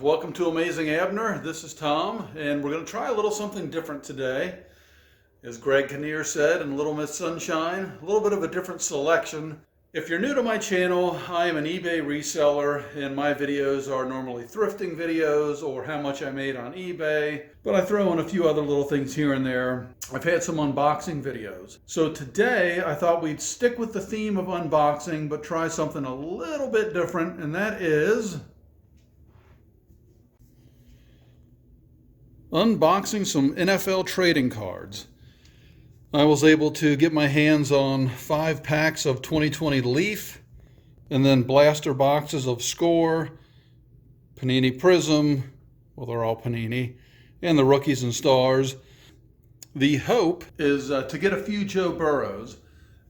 welcome to Amazing Abner. This is Tom, and we're going to try a little something different today. As Greg Kinnear said in Little Miss Sunshine, a little bit of a different selection. If you're new to my channel, I am an eBay reseller, and my videos are normally thrifting videos or how much I made on eBay, but I throw in a few other little things here and there. I've had some unboxing videos. So today I thought we'd stick with the theme of unboxing, but try something a little bit different, and that is unboxing some NFL trading cards. I was able to get my hands on 5 packs of 2020 Leaf, and then blaster boxes of Score, Panini Prism, well, they're all Panini, and the Rookies and Stars. The hope is to get a few Joe Burrows.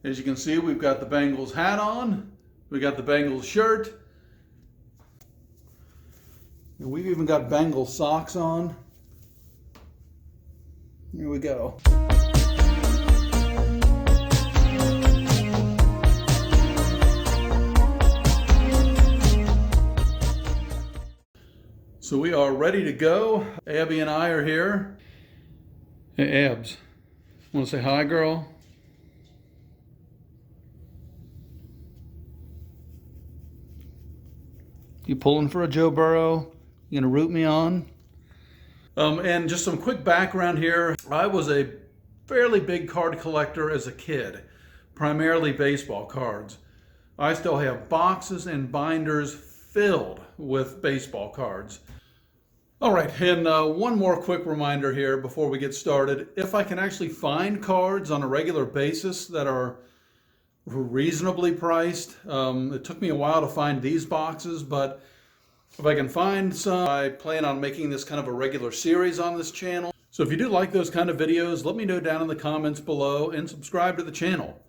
As you can see, we've got the Bengals hat on, we got the Bengals shirt, and we've even got Bengals socks on. Here we go. So we are ready to go. Abby and I are here. Hey, Abs, want to say hi, girl? You pulling for a Joe Burrow? You gonna root me on? And just some quick background here. I was a fairly big card collector as a kid, primarily baseball cards. I still have boxes and binders filled with baseball cards. All right, and one more quick reminder here before we get started. If I can actually find cards on a regular basis that are reasonably priced, it took me a while to find these boxes, but if I can find some, I plan on making this kind of a regular series on this channel. So if you do like those kind of videos, let me know down in the comments below and subscribe to the channel.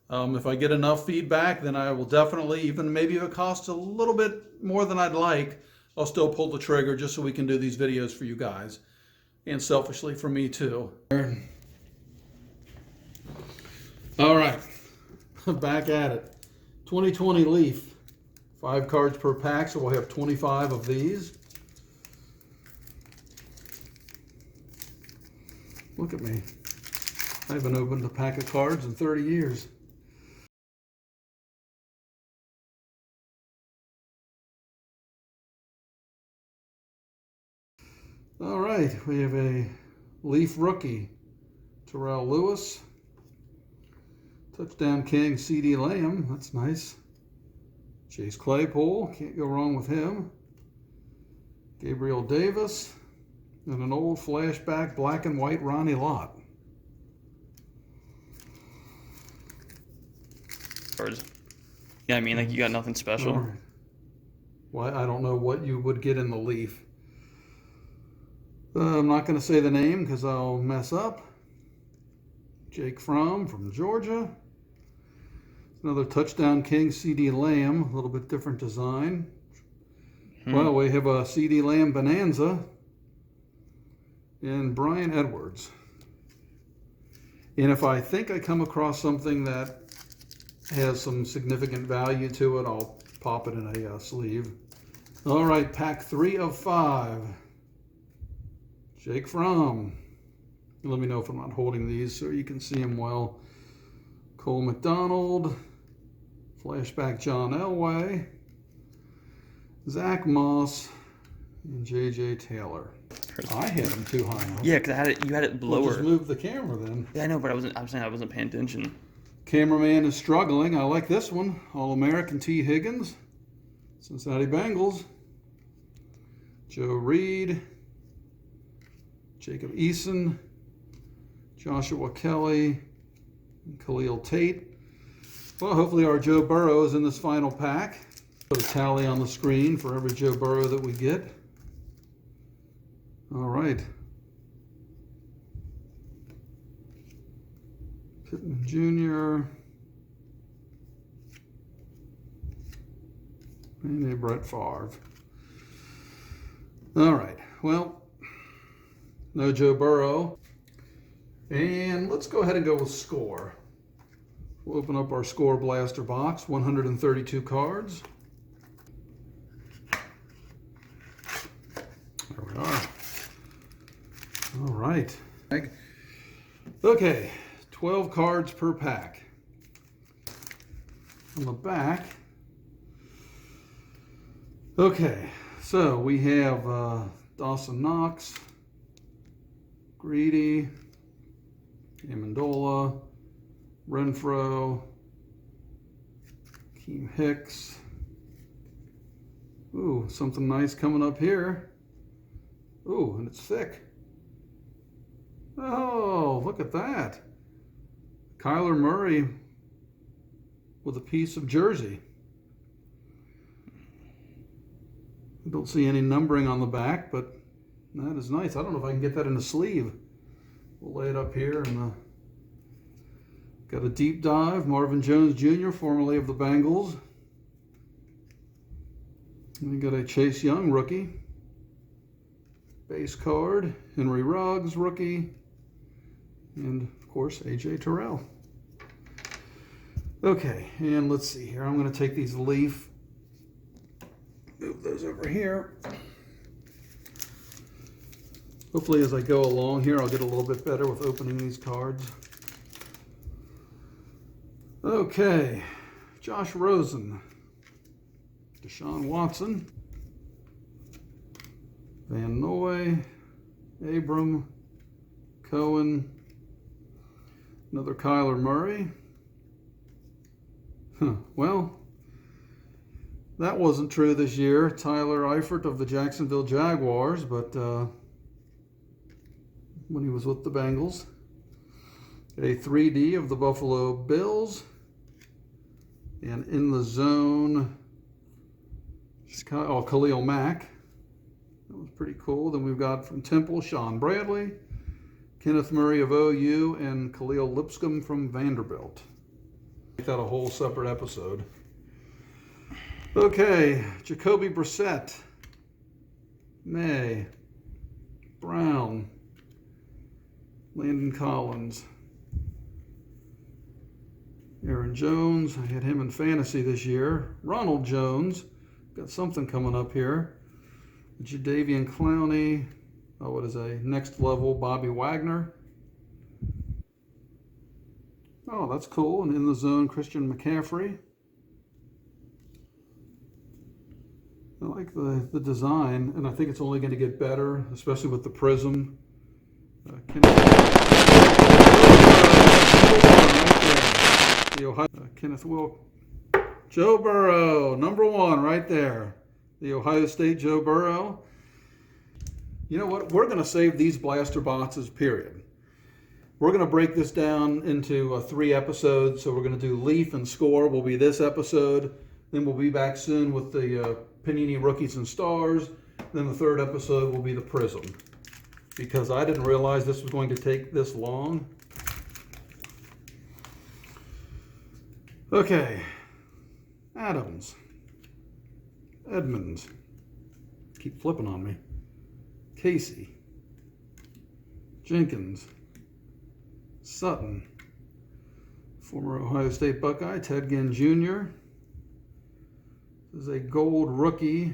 If I get enough feedback, then I will definitely, even maybe if it costs a little bit more than I'd like, I'll still pull the trigger just so we can do these videos for you guys. And selfishly for me too. All right, back at it. 2020 Leaf. 5 cards per pack, so we'll have 25 of these. Look at me. I haven't opened a pack of cards in 30 years. All right, we have a Leaf rookie, Terrell Lewis. Touchdown King, C.D. Lamb, that's nice. Chase Claypool, can't go wrong with him. Gabriel Davis, and an old flashback black and white Ronnie Lott. Yeah, I mean, like, you got nothing special. Right. Well, I don't know what you would get in the Leaf. I'm not going to say the name because I'll mess up. Jake Fromm from Georgia. Another Touchdown King, C.D. Lamb, a little bit different design. Well, we have a C.D. Lamb Bonanza and Brian Edwards. And if I think I come across something that has some significant value to it, I'll pop it in a sleeve. All right, pack 3 of 5. Jake Fromm. Let me know if I'm not holding these so you can see them well. Cole McDonald. Flashback John Elway, Zach Moss, and J.J. Taylor. I had them too high up. Yeah, because you had it lower. Well, just move the camera then. Yeah, I know, but I'm saying I wasn't paying attention. Cameraman is struggling. I like this one. All-American T. Higgins, Cincinnati Bengals. Joe Reed, Jacob Eason, Joshua Kelly, and Khalil Tate. Well, hopefully our Joe Burrow is in this final pack. Put a tally on the screen for every Joe Burrow that we get. All right. Pittman Jr. And a Brett Favre. All right. Well, no Joe Burrow. And let's go ahead and go with Score. We'll open up our Score Blaster box, 132 cards. right. Okay, 12 cards per pack. On the back, okay, so we have Dawson Knox, Greedy, Amendola, Renfro, Keem Hicks. Ooh, something nice coming up here. Ooh, and it's thick. Oh, look at that. Kyler Murray with a piece of jersey. I don't see any numbering on the back, but that is nice. I don't know if I can get that in a sleeve. We'll lay it up here and got a deep dive. Marvin Jones Jr., formerly of the Bengals. And we got a Chase Young rookie. Base card. Henry Ruggs rookie. And of course, AJ Terrell. Okay, and let's see here. I'm going to take these Leaf, move those over here. Hopefully as I go along here, I'll get a little bit better with opening these cards. Okay, Josh Rosen, Deshaun Watson, Van Noy, Abram, Cohen, another Kyler Murray. Well, that wasn't true this year. Tyler Eifert of the Jacksonville Jaguars, but when he was with the Bengals. A 3D of the Buffalo Bills. And in the zone, Khalil Mack. That was pretty cool. Then we've got from Temple, Sean Bradley, Kenneth Murray of OU, and Khalil Lipscomb from Vanderbilt. Make that a whole separate episode. Okay, Jacoby Brissett, May, Brown, Landon Collins, Aaron Jones. I had him in fantasy this year. Ronald Jones, got something coming up here. Jadeveon Clowney. Oh, what is a next level? Bobby Wagner. Oh, that's cool. And in the zone, Christian McCaffrey. I like the design, and I think it's only going to get better, especially with the prism. Kenneth Wilk. Joe Burrow, number one right there. The Ohio State Joe Burrow. You know what? We're going to save these blaster boxes, period. We're going to break this down into 3 episodes. So we're going to do Leaf and Score will be this episode. Then we'll be back soon with the Panini Rookies and Stars. Then the 3rd episode will be the Prism. Because I didn't realize this was going to take this long. Okay. Adams. Edmonds. Keep flipping on me. Casey. Jenkins. Sutton. Former Ohio State Buckeye, Ted Ginn Jr. This is a gold rookie.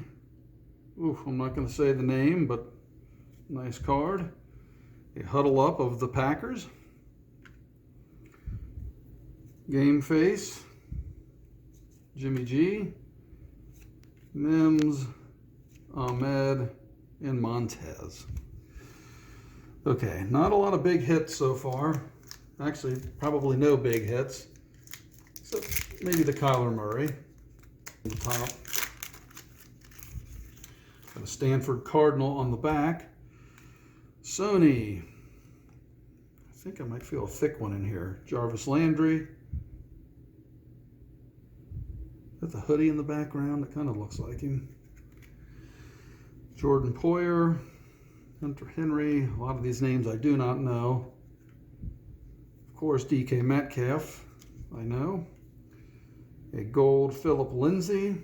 Oof, I'm not going to say the name, but nice card. A huddle up of the Packers. Game face. Jimmy G. Mims. Ahmed. And Montez. Okay, not a lot of big hits so far. Actually, probably no big hits. So maybe the Kyler Murray on the top. Got a Stanford Cardinal on the back. Sony. I think I might feel a thick one in here. Jarvis Landry. Got the hoodie in the background. It kind of looks like him. Jordan Poyer. Hunter Henry. A lot of these names I do not know. Of course, DK Metcalf. I know. A gold Philip Lindsay.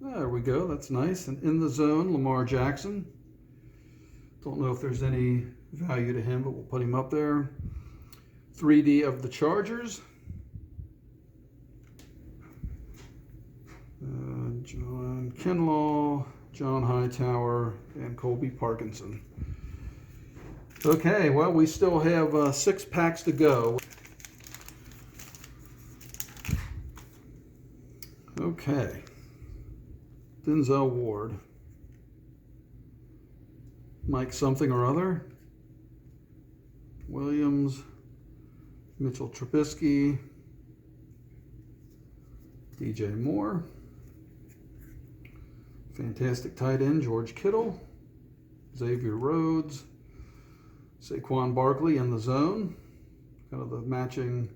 There we go. That's nice. And in the zone, Lamar Jackson. Don't know if there's any value to him, but we'll put him up there. 3D of the Chargers. John Kinlaw, John Hightower, and Colby Parkinson. Okay, well, we still have 6 packs to go. Okay. Denzel Ward. Mike something or other. Williams. Mitchell Trubisky. DJ Moore. Fantastic tight end, George Kittle. Xavier Rhodes. Saquon Barkley in the zone. Kind of the matching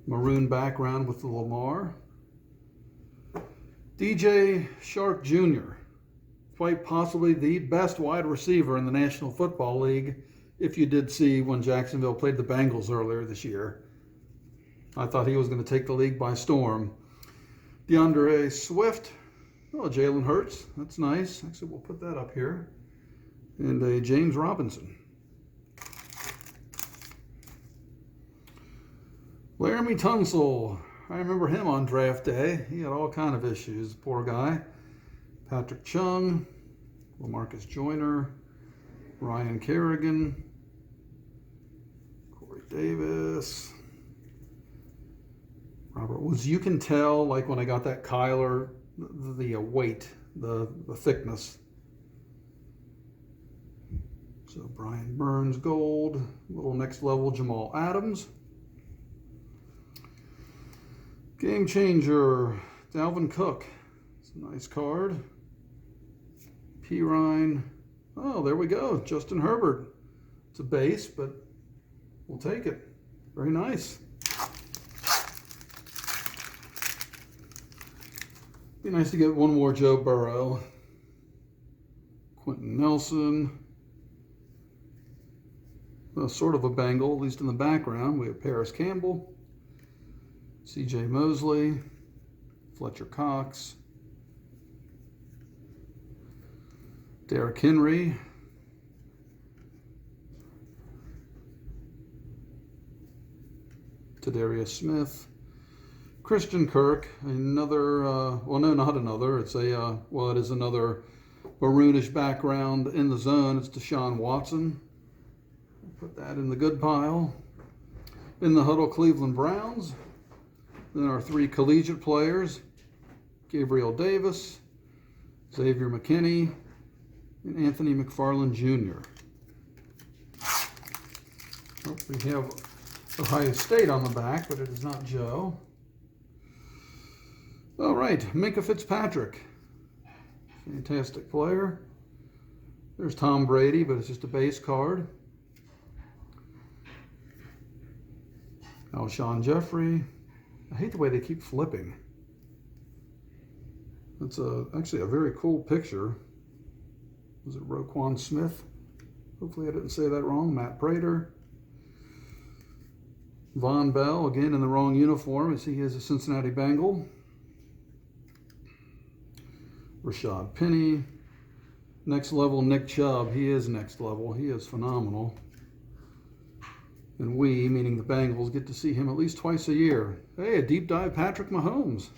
maroon background with the Lamar. DJ Shark Jr., quite possibly the best wide receiver in the National Football League, if you did see when Jacksonville played the Bengals earlier this year. I thought he was going to take the league by storm. DeAndre Swift. Oh, Jalen Hurts. That's nice. Actually, we'll put that up here. And a James Robinson. Laramie Tunsil. I remember him on draft day. He had all kind of issues, poor guy. Patrick Chung, LaMarcus Joyner, Ryan Kerrigan, Corey Davis, Robert Woods. You can tell, like when I got that Kyler, the weight, the thickness. So Brian Burns, gold, little next level Jamal Adams. Game changer, Dalvin Cook. It's a nice card. Pirine. Oh, there we go. Justin Herbert. It's a base, but we'll take it. Very nice. Be nice to get one more Joe Burrow. Quentin Nelson. Well, sort of a Bengal, at least in the background. We have Paris Campbell. C.J. Mosley, Fletcher Cox, Derrick Henry, Tadarius Smith, Christian Kirk, another, well, no, not another. It's a, well, it is another maroonish background in the zone. It's Deshaun Watson. Put that in the good pile. In the huddle, Cleveland Browns. Then our 3 collegiate players, Gabriel Davis, Xavier McKinney, and Anthony McFarland Jr. Oh, we have Ohio State on the back, but it is not Joe. All right, Minkah Fitzpatrick. Fantastic player. There's Tom Brady, but it's just a base card. Alshon Jeffrey. I hate the way they keep flipping. That's actually a very cool picture. Was it Roquan Smith? Hopefully I didn't say that wrong. Matt Prater. Von Bell, again in the wrong uniform, as he is a Cincinnati Bengal. Rashad Penny. Next level, Nick Chubb. He is next level. He is phenomenal. And we, meaning the Bengals, get to see him at least twice a year. Hey, a deep dive Patrick Mahomes.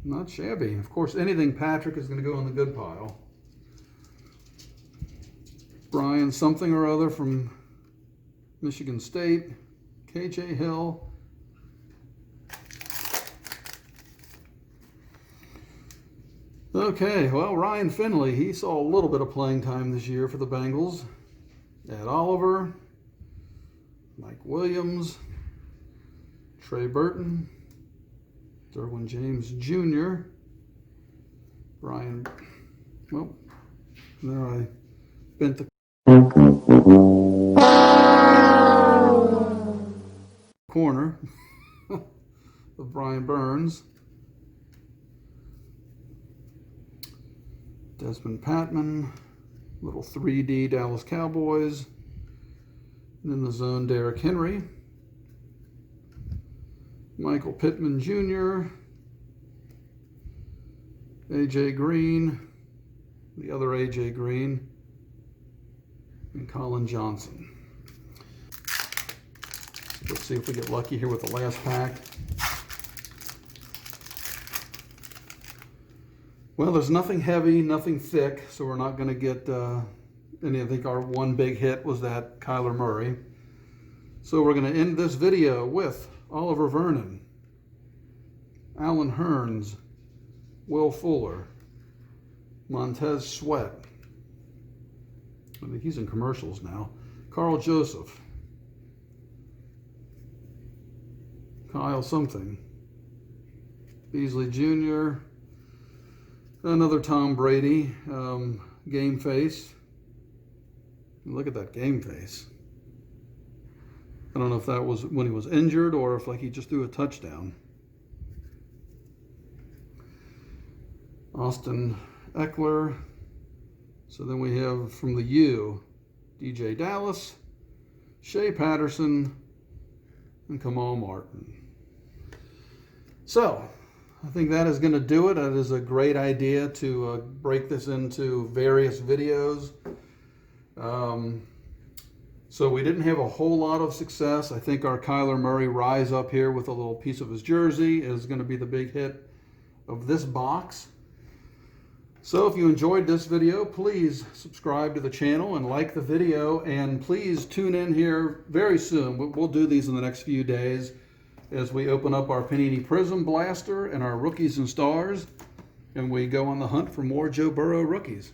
Not shabby. Of course, anything Patrick is going to go in the good pile. Brian something or other from Michigan State. KJ Hill. Okay, well, Ryan Finley, he saw a little bit of playing time this year for the Bengals. Ed Oliver. Mike Williams, Trey Burton, Derwin James Jr., Brian, well, there I bent the corner of Brian Burns, Desmond Patman, little 3D Dallas Cowboys. In the zone, Derrick Henry, Michael Pittman Jr., A.J. Green, the other A.J. Green, and Colin Johnson. Let's see if we get lucky here with the last pack. Well, there's nothing heavy, nothing thick, so we're not going to get And I think our one big hit was that Kyler Murray. So we're going to end this video with Oliver Vernon, Alan Hearns, Will Fuller, Montez Sweat. I think he's in commercials now. Carl Joseph, Kyle something, Beasley Jr., another Tom Brady, game face. Look at that game face. I don't know if that was when he was injured or if like he just threw a touchdown. Austin Eckler. So then we have from the U, DJ Dallas, Shea Patterson, and Kamal Martin. So I think that is going to do it. That is a great idea to break this into various videos. So we didn't have a whole lot of success. I think our Kyler Murray rise up here with a little piece of his jersey is going to be the big hit of this box. So if you enjoyed this video, please subscribe to the channel and like the video, and please tune in here very soon. We'll do these in the next few days as we open up our Panini Prism Blaster and our Rookies and Stars, and we go on the hunt for more Joe Burrow rookies.